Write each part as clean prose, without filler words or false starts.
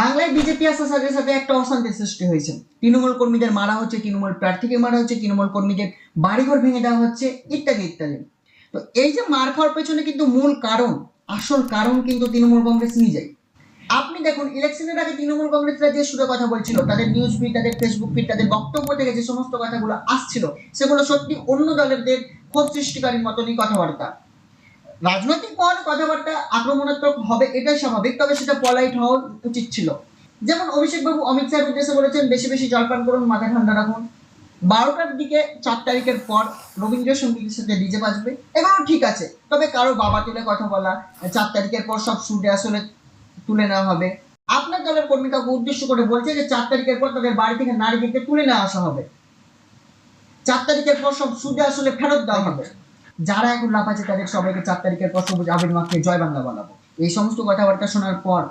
বাংলায় বিজেপি আসার সাথে সাথে একটা অশান্তি সৃষ্টি হয়েছে। তৃণমূল কর্মীদের মারা হচ্ছে, তৃণমূল প্রার্থীকে মারা হচ্ছে, তৃণমূল কর্মীদের বাড়িঘর ভেঙে দেওয়া হচ্ছে, ইত্যাদি ইত্যাদি। তো এই যে মার খাওয়ার পেছনে কিন্তু মূল কারণ, আসল কারণ কিন্তু তৃণমূল কংগ্রেস নিজেই। আপনি দেখুন, ইলেকশনের আগে তৃণমূল কংগ্রেসরা যে সুরে কথা বলছিল, তাদের নিউজ ফিড, তাদের ফেসবুক ফিড, তাদের বক্তব্য থেকে যে সমস্ত কথাগুলো আসছিল, সেগুলো সত্যি অন্য দলেরদের ক্ষোভ সৃষ্টিকারীর মতনই কথাবার্তা। রাজনৈতিক মহলে কথাবার্তা আক্রমণাত্মক হবে, এটাই স্বাভাবিক, তবে সেটা পলাইট হওয়া উচিত ছিল। যেমন অভিষেক বাবু অমিত শাহের উদ্দেশ্যে বলেছেন, বেশি বেশি জলপান করুন, মাথা ঠান্ডা রাখুন। 12টার দিকে 4 তারিখের পর রবীন্দ্রসঙ্গীতের সাথে ডিজে বাজবে, এগুলো ঠিক আছে। তবে কারো বাবা তুলে কথা বলা, 4 তারিখের পর সব সুদে আসলে তুলে নেওয়া হবে। আপনার দলের কর্মী কাউকে উদ্দেশ্য করে বলছে যে 4 তারিখের পর তাদের বাড়ি থেকে নারীদেরকে তুলে নেওয়া আসা হবে, 4 তারিখের পর সব সুদে আসলে ফেরত দেওয়া হবে। যারা এখন লাফাচ্ছে তাদের সবাইকে 4 তারিখের পর সবুজ আবির মাখিয়ে জয় বাংলা বানাবো, এই সমস্ত কথাবার্তা শোনার পর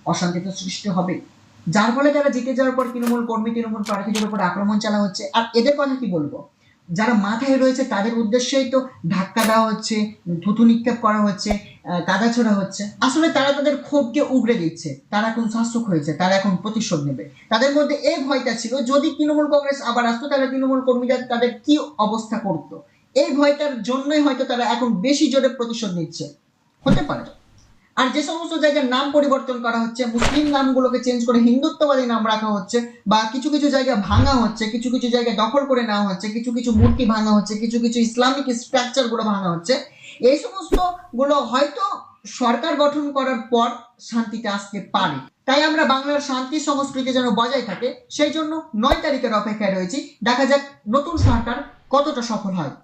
অশান্তি তো সৃষ্টি হবে, যার ফলে তারা জিতে যাওয়ার পর তৃণমূল কর্মী, তৃণমূল প্রার্থীদের উপর আক্রমণ চালা হচ্ছে। আর এদের কথা কি বলবো, যারা মাথায় রয়েছে তাদের উদ্দেশ্যেই তো ধাক্কা দেওয়া হচ্ছে, থুতু নিক্ষেপ করা হচ্ছে, কাদা ছোড়া হচ্ছে। আসলে তারা তাদের ক্ষোভকে উগড়ে দিচ্ছে, তারা এখন শাসক হয়েছে, তারা এখন প্রতিশোধ নেবে। তাদের মধ্যে এই ভয়টা ছিল, যদি তৃণমূল কংগ্রেস আবার আসতো তাহলে তৃণমূল কর্মীরা তাদের কি অবস্থা করতো। এই ভয়টার জন্যই হয়তো তারা এখন বেশি জোরে প্রতিশোধ নিচ্ছে, হতে পারে। আর যে সমস্ত জায়গার নাম পরিবর্তন করা হচ্ছে, মুসলিম নামগুলোকে চেঞ্জ করে হিন্দুত্ববাদী নাম রাখা হচ্ছে, বা কিছু কিছু জায়গা ভাঙা হচ্ছে, কিছু কিছু জায়গা দখল করে নেওয়া হচ্ছে, কিছু কিছু মূর্তি ভাঙা হচ্ছে, কিছু কিছু ইসলামিক স্ট্রাকচার গুলো ভাঙা হচ্ছে, এই সমস্ত গুলো হয়তো সরকার গঠন করার পর শান্তিতে আসতে পারে। তাই আমরা বাংলার শান্তি সংস্কৃতি যেন বজায় থাকে, সেই জন্য 9 তারিখের অপেক্ষায় রয়েছি। দেখা যাক নতুন সরকার কতটা সফল হয়।